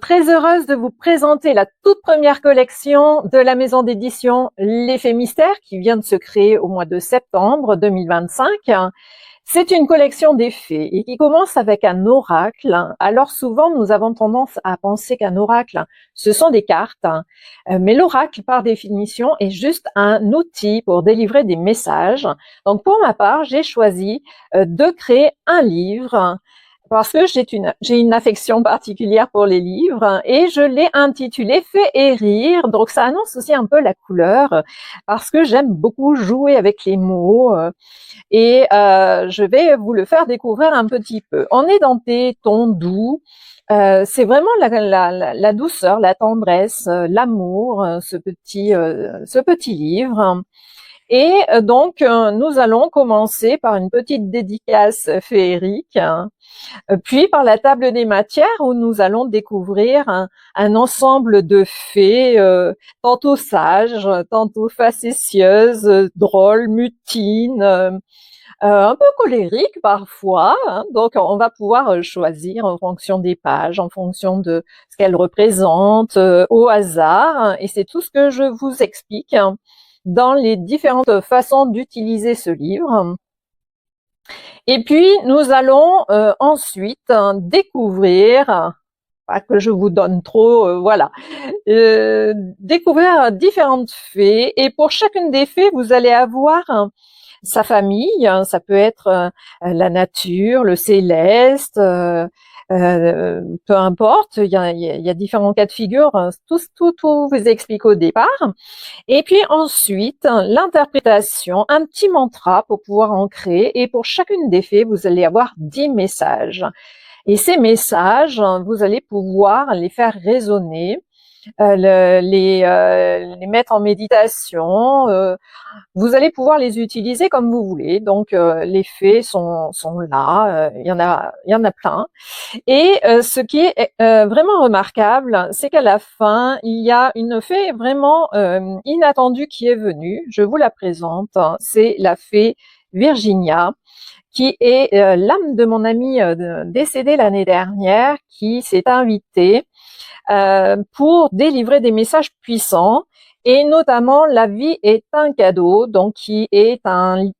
très heureuse de vous présenter la toute première collection de la maison d'édition L'Effet Mystère qui vient de se créer au mois de septembre 2025. C'est une collection d'effets et qui commence avec un oracle. Alors souvent, nous avons tendance à penser qu'un oracle, ce sont des cartes, mais l'oracle, par définition, est juste un outil pour délivrer des messages. Donc pour ma part, j'ai choisi de créer un livre parce que j'ai une affection particulière pour les livres et je l'ai intitulé Fait et rire. Donc ça annonce aussi un peu la couleur parce que j'aime beaucoup jouer avec les mots et je vais vous le faire découvrir un petit peu. On est dans des tons doux. C'est vraiment la douceur, la tendresse, l'amour, ce petit livre. Et donc, nous allons commencer par une petite dédicace féerique, puis par la table des matières où nous allons découvrir un ensemble de fées, tantôt sages, tantôt facétieuses, drôles, mutines, un peu colériques parfois. Donc, on va pouvoir choisir en fonction des pages, en fonction de ce qu'elles représentent, au hasard. Et c'est tout ce que je vous explique dans les différentes façons d'utiliser ce livre. Et puis, nous allons ensuite découvrir, pas que je vous donne trop, voilà, découvrir différentes fées. Et pour chacune des fées, vous allez avoir sa famille. Ça peut être la nature, le céleste, peu importe. Il y a différents cas de figure. Tout vous explique au départ. Et puis ensuite, l'interprétation, un petit mantra pour pouvoir en créer. Et pour chacune des fées, vous allez avoir 10 messages. Et ces messages, vous allez pouvoir les faire résonner, les mettre en méditation. Vous allez pouvoir les utiliser comme vous voulez. Donc, les fées sont là. Il y en a plein. Et ce qui est vraiment remarquable, c'est qu'à la fin, il y a une fée vraiment inattendue qui est venue. Je vous la présente. C'est la fée Virginia, qui est l'âme de mon amie décédée l'année dernière, qui s'est invitée pour délivrer des messages puissants. Et notamment, La vie est un cadeau, donc qui est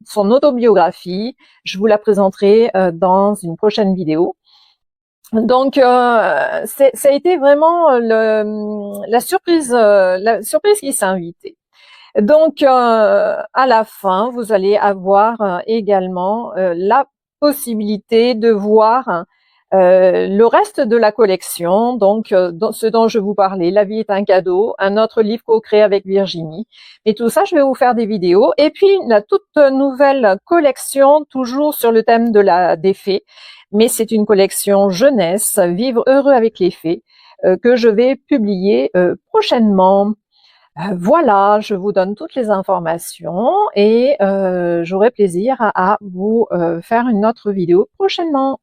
son autobiographie. Je vous la présenterai dans une prochaine vidéo. Donc, ça a été vraiment la surprise qui s'est invitée. Donc, à la fin, vous allez avoir également la possibilité de voir le reste de la collection, donc ce dont je vous parlais, La vie est un cadeau, un autre livre co-créé avec Virginie. Et tout ça, je vais vous faire des vidéos. Et puis, la toute nouvelle collection, toujours sur le thème des fées, mais c'est une collection jeunesse, Vivre heureux avec les fées, que je vais publier prochainement. Voilà, je vous donne toutes les informations et j'aurai plaisir à vous faire une autre vidéo prochainement.